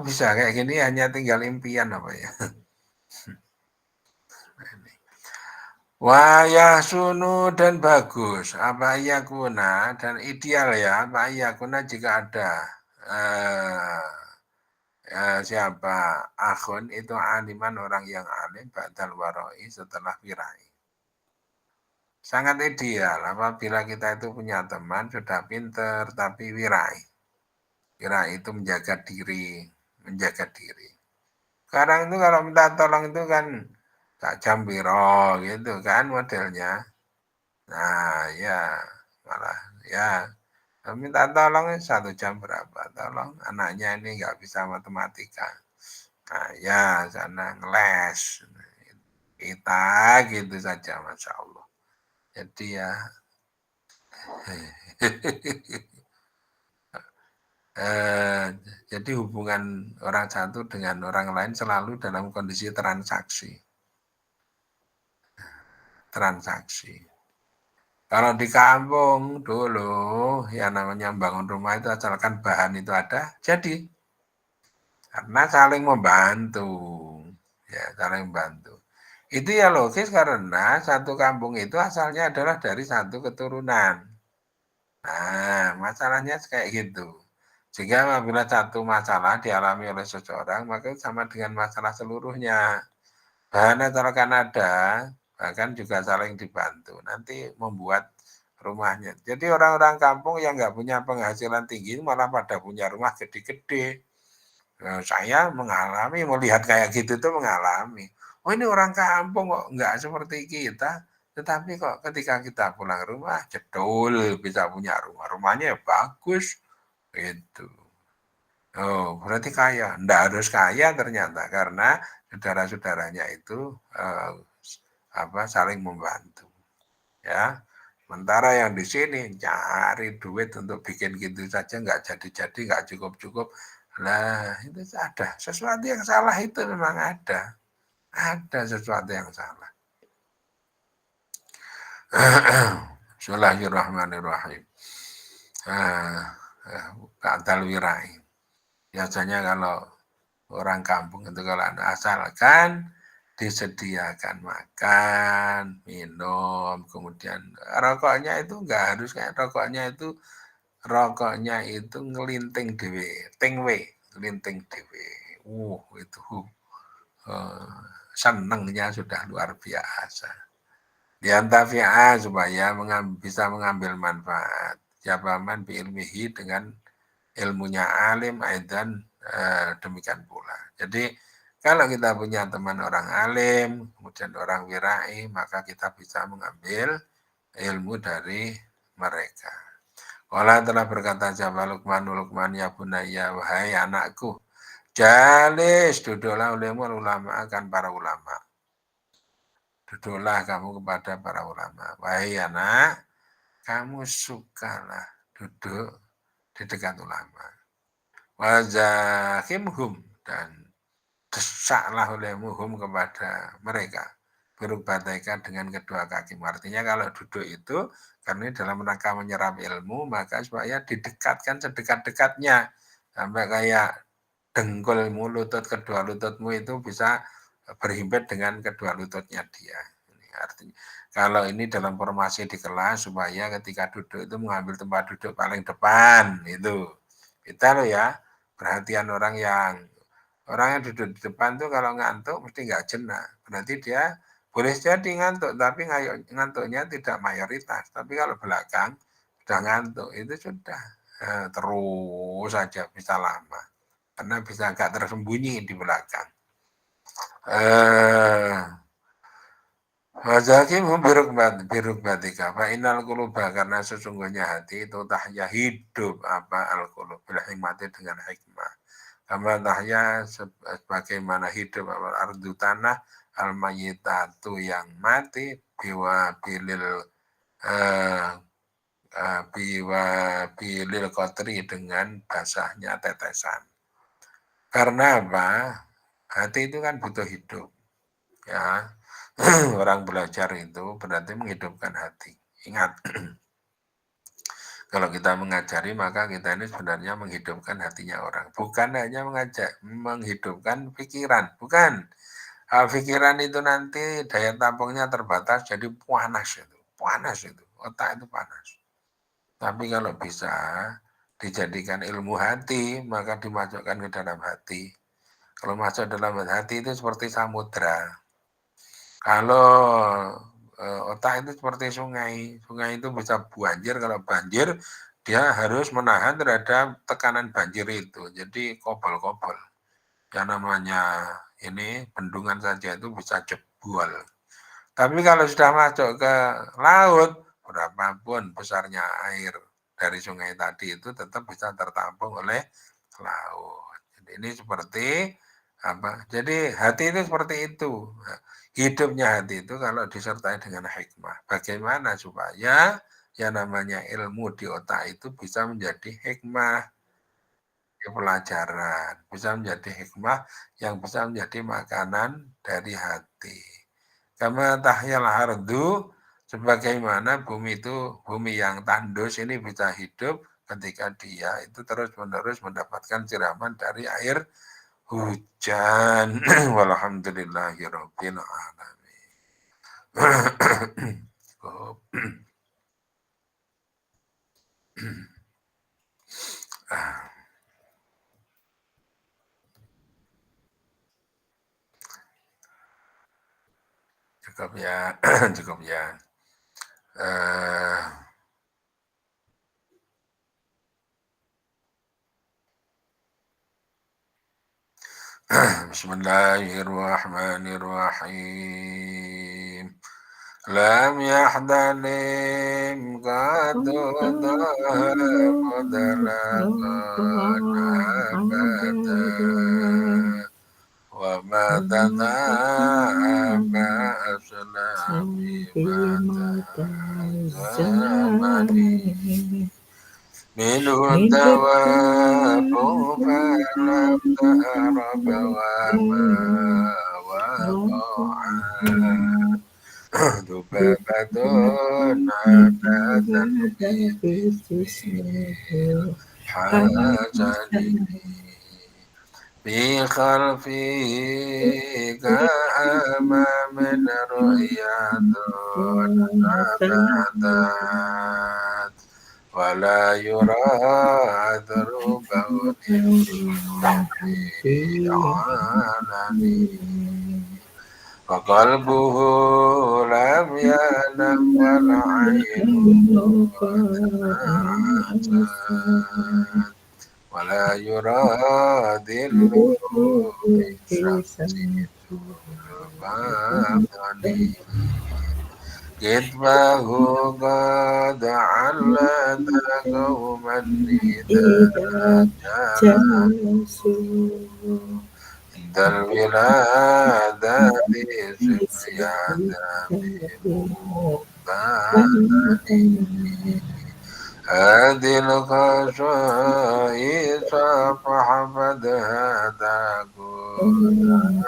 [SPEAKER 1] Bisa kayak gini hanya tinggal impian apa ya. Wayahsunu dan bagus, apa yakuna dan ideal ya, apa yakuna jika ada siapa akhun itu aliman orang yang alim ba'dal waroi setelah wirai. Sangat ideal apabila kita itu punya teman sudah pinter tapi wirai. Wirai itu menjaga diri. Sekarang itu kalau minta tolong itu kan tak jam biro gitu kan modelnya. Nah ya malah ya minta tolong 1 jam berapa, tolong anaknya ini nggak bisa matematika. Nah ya sana ngeles, kita gitu saja Masya Allah. Jadi ya jadi hubungan orang satu dengan orang lain selalu dalam kondisi transaksi. Kalau di kampung dulu yang namanya bangun rumah itu asalkan bahan itu ada, jadi. Karena saling membantu. Ya, saling membantu. Itu ya logis karena satu kampung itu asalnya adalah dari satu keturunan. Nah, masalahnya kayak gitu. Sehingga apabila satu masalah dialami oleh seseorang, maka sama dengan masalah seluruhnya. Bahan asalkan ada, bahkan juga saling dibantu. Nanti membuat rumahnya. Jadi orang-orang kampung yang nggak punya penghasilan tinggi malah pada punya rumah gede-gede. Saya mengalami, melihat kayak gitu tuh mengalami. Oh ini orang kampung kok nggak seperti kita. Tetapi kok ketika kita pulang rumah, jedul bisa punya rumah, rumahnya bagus, itu. Oh, berarti kaya. Nggak harus kaya ternyata karena saudara-saudaranya itu saling membantu, ya. Sementara yang di sini cari duit untuk bikin gitu saja nggak jadi-jadi, nggak cukup-cukup. Nah, itu ada sesuatu yang salah itu memang ada. Ada sesuatu yang salah. Bismillahirrahmanirrahim. Ka'dal wirai. Biasanya kalau orang kampung itu kalau asalkan disediakan makan, minum, kemudian rokoknya itu enggak harus kayak rokoknya itu ngelinting dewe, tingwe, ngelinting dewe. Itu senengnya sudah luar biasa. Diantafi'a supaya bisa mengambil manfaat. Siapa man biilmihi dengan ilmunya alim aidan demikian pula. Jadi kalau kita punya teman orang alim, kemudian orang wirai, maka kita bisa mengambil ilmu dari mereka. Allah telah berkata siapa Luqman ya bunaya wahai anakku, jalis duduklah olehmu ulama akan para ulama. Duduklah kamu kepada para ulama. Wahai anak, kamu sukalah duduk di dekat ulama. Wazakimhum dan desaklah olehmuhum kepada mereka. Berubataika dengan kedua kaki. Artinya kalau duduk itu, karena dalam rangka menyerap ilmu, maka supaya didekatkan sedekat-dekatnya. Sampai kayak dengkulmu, kedua lututmu itu bisa berhimpit dengan kedua lututnya dia. Ini artinya kalau ini dalam formasi di kelas supaya ketika duduk itu mengambil tempat duduk paling depan itu. Kita loh ya, perhatian orang yang duduk di depan tuh kalau ngantuk mesti nggak jenak. Berarti dia boleh jadi ngantuk, tapi ngantuknya tidak mayoritas. Tapi kalau belakang sudah ngantuk, itu sudah terus saja bisa lama. Karena bisa agak tersembunyi di belakang. Wazakimhum birukbatika fa'inal quluba karena sesungguhnya hati itu tahya hidup al-qulub bil hikmati dengan hikmah. Kama tahya sebagaimana hidup ardu tanah al-mayyitatu yang mati biwa bilil biwa bilil qatri dengan basahnya tetesan. Karena apa? Hati itu kan butuh hidup. Ya, orang belajar itu berarti menghidupkan hati. Ingat, kalau kita mengajari maka kita ini sebenarnya menghidupkan hatinya orang. Bukan hanya menghidupkan pikiran. Bukan. Pikiran itu nanti daya tampungnya terbatas jadi panas itu. Panas itu. Otak itu panas. Tapi kalau bisa dijadikan ilmu hati, maka dimasukkan ke dalam hati. Kalau masuk dalam hati itu seperti samudra. Kalau otak itu seperti sungai. Sungai itu bisa banjir. Kalau banjir, dia harus menahan terhadap tekanan banjir itu. Jadi kobol-kobol. Yang namanya ini bendungan saja itu bisa jebol. Tapi kalau sudah masuk ke laut, berapapun besarnya air dari sungai tadi itu tetap bisa tertampung oleh laut. Jadi ini seperti apa? Jadi hati itu seperti itu. Hidupnya hati itu kalau disertai dengan hikmah. Bagaimana supaya yang namanya ilmu di otak itu bisa menjadi hikmah, pelajaran, bisa menjadi hikmah yang bisa menjadi makanan dari hati. Kama tahyal ardu, sebagaimana bumi yang tandus ini bisa hidup ketika dia itu terus-menerus mendapatkan siraman dari air hujan. Walhamdulillahirabbil alamin. Cukup ya, cukup ya. Bismillahirrahmanirrahim. lam yahdalim qadudah mudalaqan abada wa ma tadaba aslami mata zamani minhu tawabu falam ta'araba wa ma waqa'a Dubabatun adatan bismil hajani Bi khalfi ka'ama min ru'yatun nabatat Wala yuradru bawni fi alani وقلبه لم ينم والعين قد نعست ولا يراد بالشمس الباطن كتبه قد علت قوما إذا جاسوا عند الولادة سقيادة بمبادئ هذه الخصائص فحفظها تكون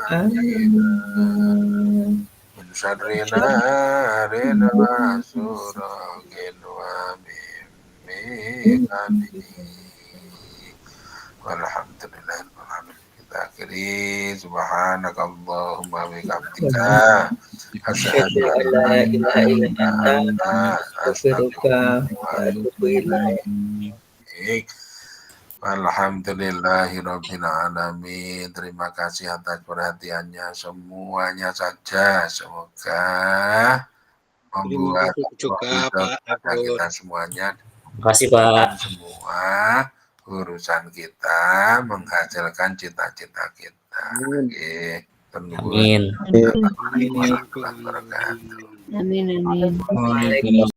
[SPEAKER 1] من شر نار وسراج ومن ميقات والحمد لله رب العالمين akhiri subhanakallahumma wa bihamdika asyhadu an la ilaha illa anta astaghfiruka wa atubu ilaik. Alhamdulillahirabbil alamin. Terima kasih atas perhatiannya semuanya saja. Semoga membuat
[SPEAKER 2] juga Pak
[SPEAKER 1] pada kita semuanya.
[SPEAKER 3] Terima kasih Pak.
[SPEAKER 1] Semua urusan kita menghasilkan cita-cita kita. Oke,
[SPEAKER 3] Amin.
[SPEAKER 1] Amin.
[SPEAKER 4] Amin.